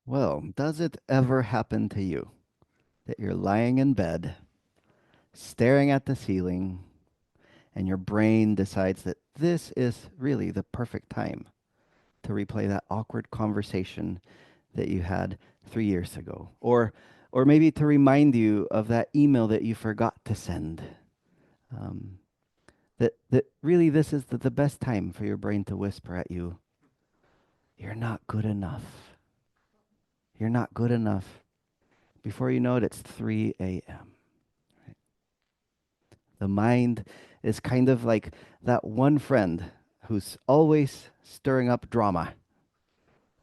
Well, does it ever happen to you that you're lying in bed, staring at the ceiling, and your brain decides that this is really the perfect time to replay that awkward conversation that you had 3 years ago? Or maybe to remind you of that email that you forgot to send. Um, that really this is the best time for your brain to whisper at you, you're not good enough. You're not good enough. Before you know it, it's 3 a.m. The mind is kind of like that one friend who's always stirring up drama,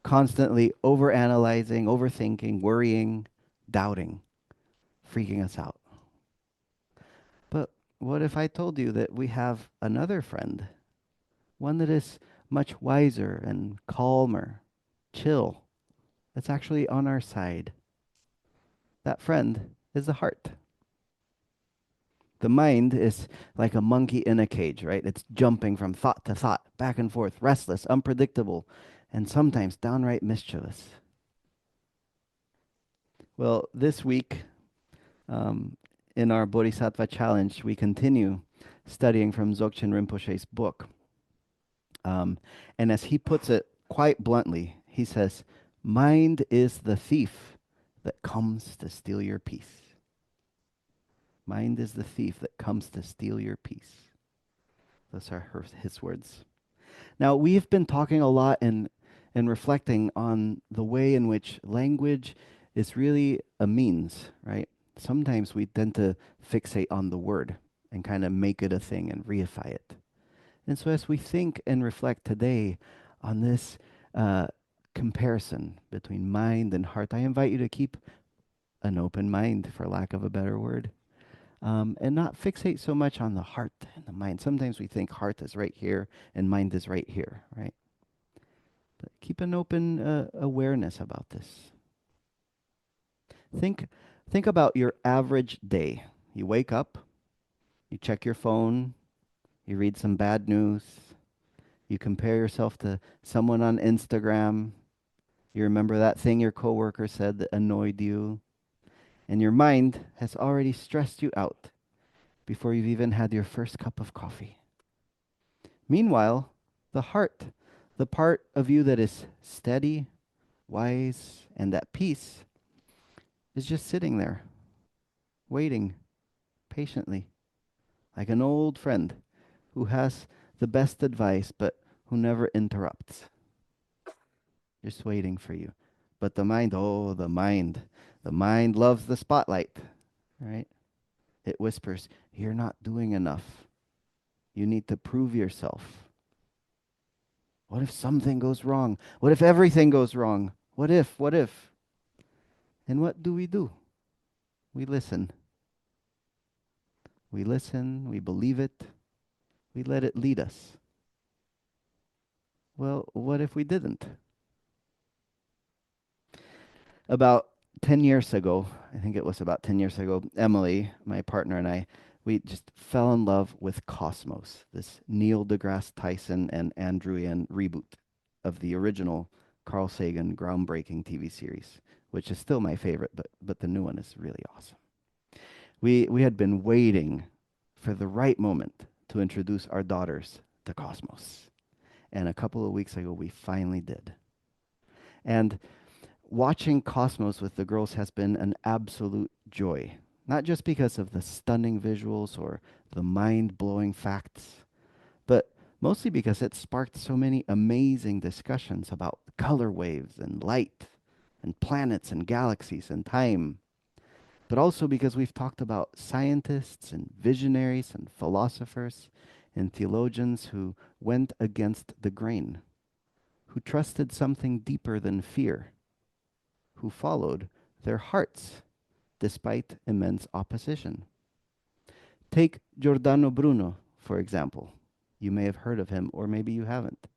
constantly overanalyzing, overthinking, worrying, doubting, freaking us out. But what if I told you that we have another friend, one that is much wiser and calmer, chill, that's actually on our side? That friend is the heart. The mind is like a monkey in a cage, right? It's jumping from thought to thought, back and forth, restless, unpredictable, and sometimes downright mischievous. Well, this week, um, in our Bodhisattva Challenge, we continue studying from Dzogchen Rinpoche's book. Um, and as he puts it quite bluntly, he says, mind is the thief that comes to steal your peace. Mind is the thief that comes to steal your peace. Those are his words. Now, we've been talking a lot and reflecting on the way in which language is really a means, right? Sometimes we tend to fixate on the word and kind of make it a thing and reify it. And so, as we think and reflect today on this comparison between mind and heart, I invite you to keep an open mind, for lack of a better word, and not fixate so much on the heart and the mind. Sometimes we think heart is right here and mind is right here, right? But keep an open awareness about this. Think, think about your average day. You wake up, you check your phone, you read some bad news, you compare yourself to someone on Instagram, you remember that thing your coworker said that annoyed you, and your mind has already stressed you out before you've even had your first cup of coffee. Meanwhile, the heart, the part of you that is steady, wise, and at peace, is just sitting there, waiting patiently, like an old friend who has the best advice but who never interrupts, just waiting for you. But the mind, oh, the mind loves the spotlight, right? It whispers, you're not doing enough. You need to prove yourself. What if something goes wrong? What if everything goes wrong? What if? What if? And what do? We listen. We listen, we believe it, we let it lead us. Well, what if we didn't? About 10 years ago, I think it was about 10 years ago, Emily, my partner, and I, we just fell in love with Cosmos, this Neil deGrasse Tyson and Andrew Yan reboot of the original Carl Sagan groundbreaking TV series, which is still my favorite, but the new one is really awesome. We had been waiting for the right moment to introduce our daughters to Cosmos. And a couple of weeks ago, we finally did. And watching Cosmos with the girls has been an absolute joy. Not just because of the stunning visuals or the mind blowing facts, but mostly because it sparked so many amazing discussions about color waves and light and planets and galaxies and time. But also because we've talked about scientists and visionaries and philosophers and theologians who went against the grain, who trusted something deeper than fear, who followed their hearts despite immense opposition. Take Giordano Bruno, for example. You may have heard of him, or maybe you haven't.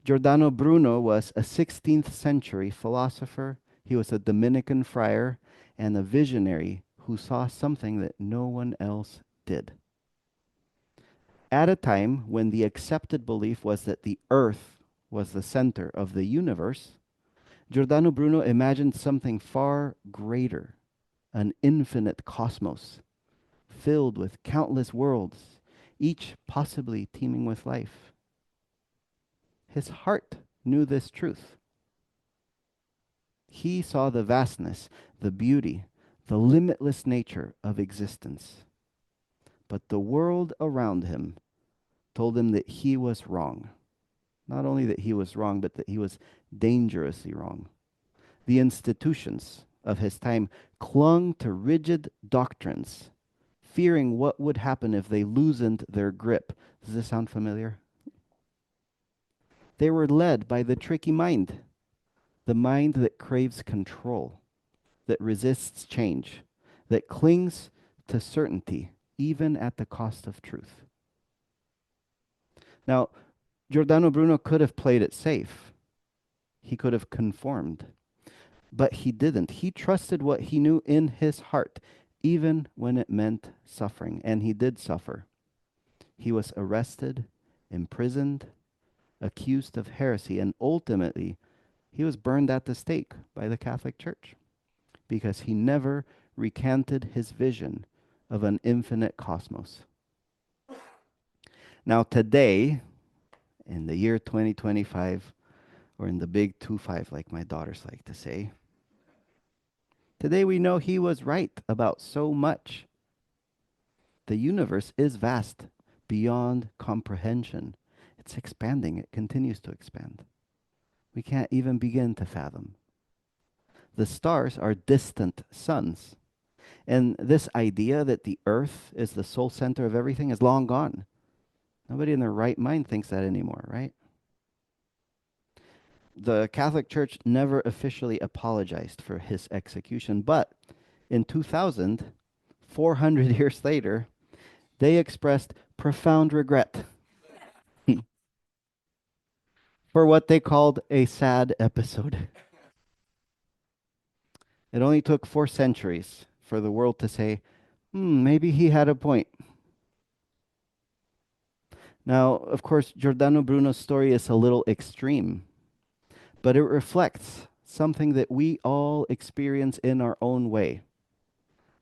Giordano Bruno was a 16th century philosopher. He was a Dominican friar and a visionary who saw something that no one else did. At a time when the accepted belief was that the earth was the center of the universe, Giordano Bruno imagined something far greater, an infinite cosmos filled with countless worlds, each possibly teeming with life. His heart knew this truth. He saw the vastness, the beauty, the limitless nature of existence. But the world around him told him that he was wrong. Not only that he was wrong, but that he was dangerously wrong. The institutions of his time clung to rigid doctrines, fearing what would happen if they loosened their grip. Does this sound familiar? They were led by the tricky mind, the mind that craves control, that resists change, that clings to certainty, even at the cost of truth. Now, Giordano Bruno could have played it safe. He could have conformed. But he didn't. He trusted what he knew in his heart, even when it meant suffering. And he did suffer. He was arrested, imprisoned, accused of heresy, and ultimately he was burned at the stake by the Catholic Church because he never recanted his vision of an infinite cosmos. Now, today, in the year 2025, or in the big 25, like my daughters like to say, today we know he was right about so much. The universe is vast, beyond comprehension. It's expanding. It continues to expand. We can't even begin to fathom. The stars are distant suns. And this idea that the earth is the sole center of everything is long gone. Nobody in their right mind thinks that anymore, right? The Catholic Church never officially apologized for his execution, but in 2000, 400 years later, they expressed profound regret for what they called a sad episode. It only took 4 centuries for the world to say, maybe he had a point. Now, of course, Giordano Bruno's story is a little extreme, but it reflects something that we all experience in our own way.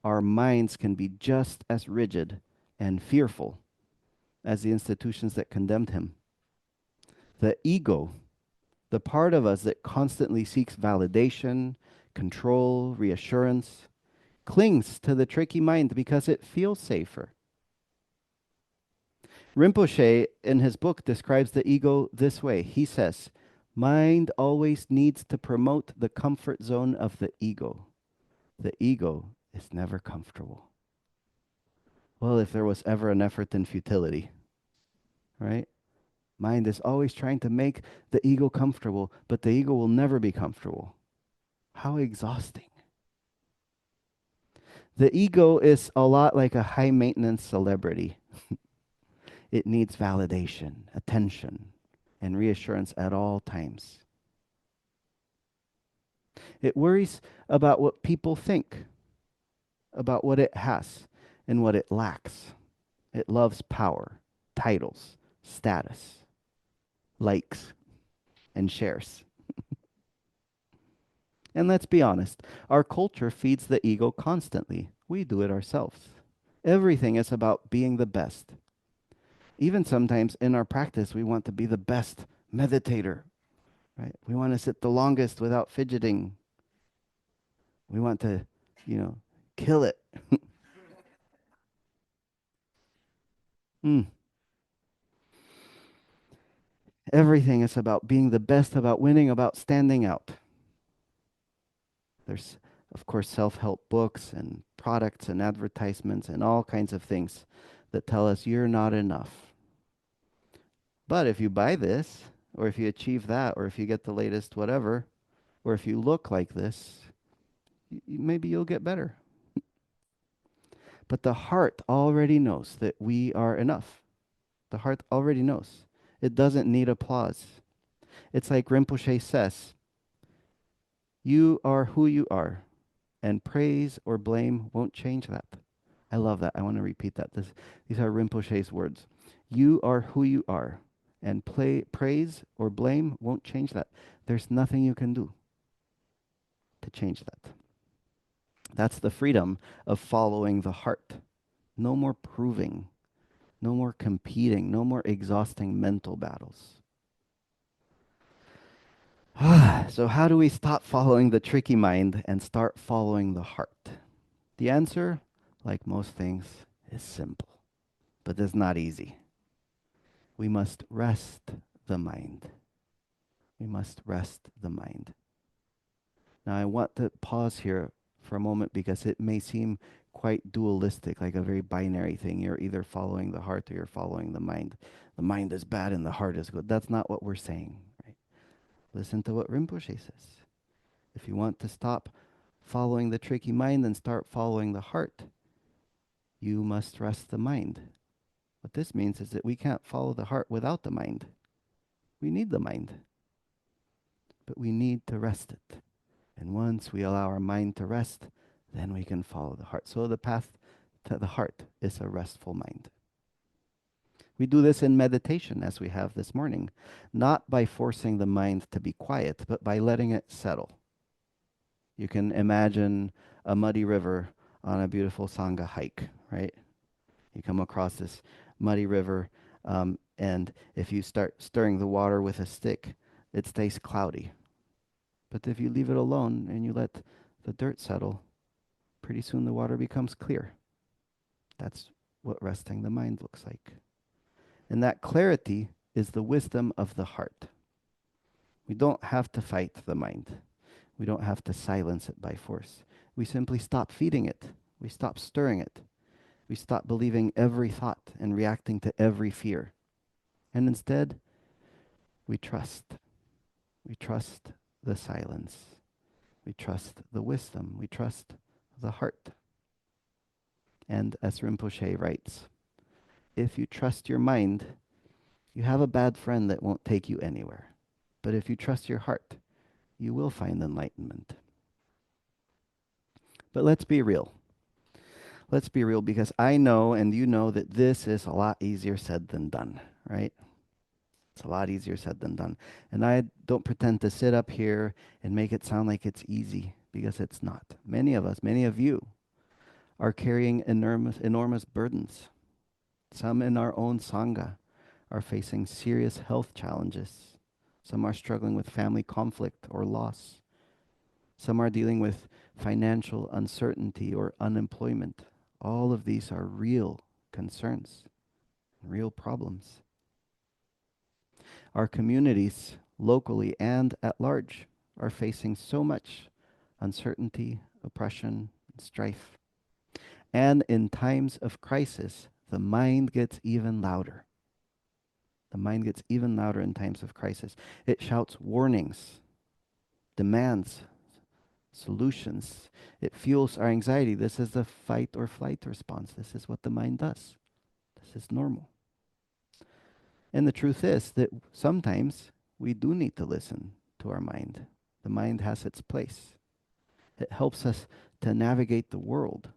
Our minds can be just as rigid and fearful as the institutions that condemned him. The ego, the part of us that constantly seeks validation, control, reassurance, clings to the tricky mind because it feels safer. Rinpoche, in his book, describes the ego this way. He says, mind always needs to promote the comfort zone of the ego. The ego is never comfortable. Well, if there was ever an effort in futility, right? Mind is always trying to make the ego comfortable, but the ego will never be comfortable. How exhausting. The ego is a lot like a high maintenance celebrity. It needs validation, attention, and reassurance at all times. It worries about what people think, about what it has and what it lacks. It loves power, titles, status, likes, and shares. And let's be honest, our culture feeds the ego constantly. We do it ourselves. Everything is about being the best. Even sometimes in our practice, we want to be the best meditator, right? We want to sit the longest without fidgeting. We want to, kill it. Mm. Everything is about being the best, about winning, about standing out. There's, of course, self-help books and products and advertisements and all kinds of things that tell us you're not enough. But if you buy this, or if you achieve that, or if you get the latest whatever, or if you look like this, maybe you'll get better. But the heart already knows that we are enough. The heart already knows. It doesn't need applause. It's like Rinpoche says, you are who you are, and praise or blame won't change that. I love that. I want to repeat that. These are Rinpoche's words. You are who you are, And praise or blame won't change that. There's nothing you can do to change that. That's the freedom of following the heart. No more proving, no more competing, no more exhausting mental battles. So, how do we stop following the tricky mind and start following the heart? The answer, like most things, is simple, but it's not easy. We must rest the mind. We must rest the mind. Now, I want to pause here for a moment because it may seem quite dualistic, like a very binary thing. You're either following the heart or you're following the mind. The mind is bad and the heart is good. That's not what we're saying, right? Listen to what Rinpoche says. If you want to stop following the tricky mind and start following the heart, you must rest the mind. What this means is that we can't follow the heart without the mind. We need the mind, but we need to rest it. And once we allow our mind to rest, then we can follow the heart. So the path to the heart is a restful mind. We do this in meditation as we have this morning, not by forcing the mind to be quiet, but by letting it settle. You can imagine a muddy river on a beautiful Sangha hike, right? You come across this muddy river, and if you start stirring the water with a stick, it stays cloudy. But if you leave it alone and you let the dirt settle, pretty soon the water becomes clear. That's what resting the mind looks like. And that clarity is the wisdom of the heart. We don't have to fight the mind. We don't have to silence it by force. We simply stop feeding it. We stop stirring it. We stop believing every thought and reacting to every fear. And instead, we trust. We trust the silence. We trust the wisdom. We trust the heart. And as Rinpoche writes, if you trust your mind, you have a bad friend that won't take you anywhere. But if you trust your heart, you will find enlightenment. But let's be real. Let's be real, because I know and you know that this is a lot easier said than done, right? It's a lot easier said than done. And I don't pretend to sit up here and make it sound like it's easy, because it's not. Many of us, many of you, are carrying enormous burdens. Some in our own Sangha are facing serious health challenges. Some are struggling with family conflict or loss. Some are dealing with financial uncertainty or unemployment. All of these are real concerns, real problems. Our communities, locally and at large, are facing so much uncertainty, oppression, and strife. And in times of crisis, the mind gets even louder. The mind gets even louder in times of crisis. It shouts warnings, demands solutions. It fuels our anxiety. This is the fight or flight response. This is what the mind does. This is normal. And the truth is that sometimes we do need to listen to our mind. The mind has its place. It helps us to navigate the world,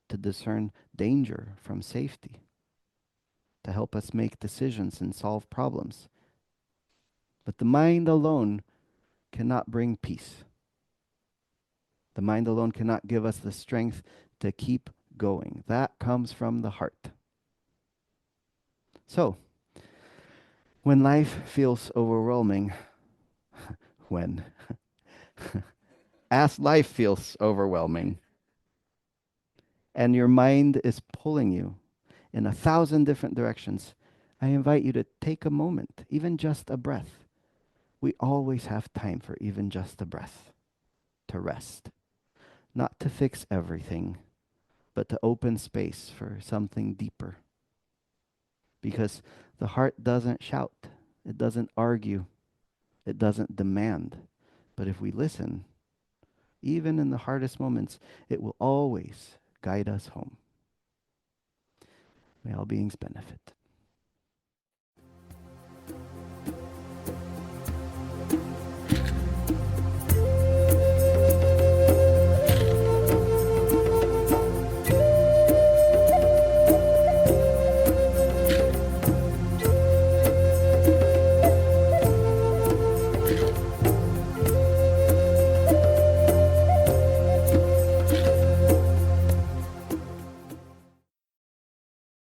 to discern danger from safety, to help us make decisions and solve problems. But the mind alone cannot bring peace. The mind alone cannot give us the strength to keep going. That comes from the heart. So, when life feels overwhelming, when, as life feels overwhelming, and your mind is pulling you in 1,000 different directions, I invite you to take a moment, even just a breath. We always have time for even just a breath, to rest. Not to fix everything, but to open space for something deeper. Because the heart doesn't shout, it doesn't argue, it doesn't demand. But if we listen, even in the hardest moments, it will always guide us home. May all beings benefit.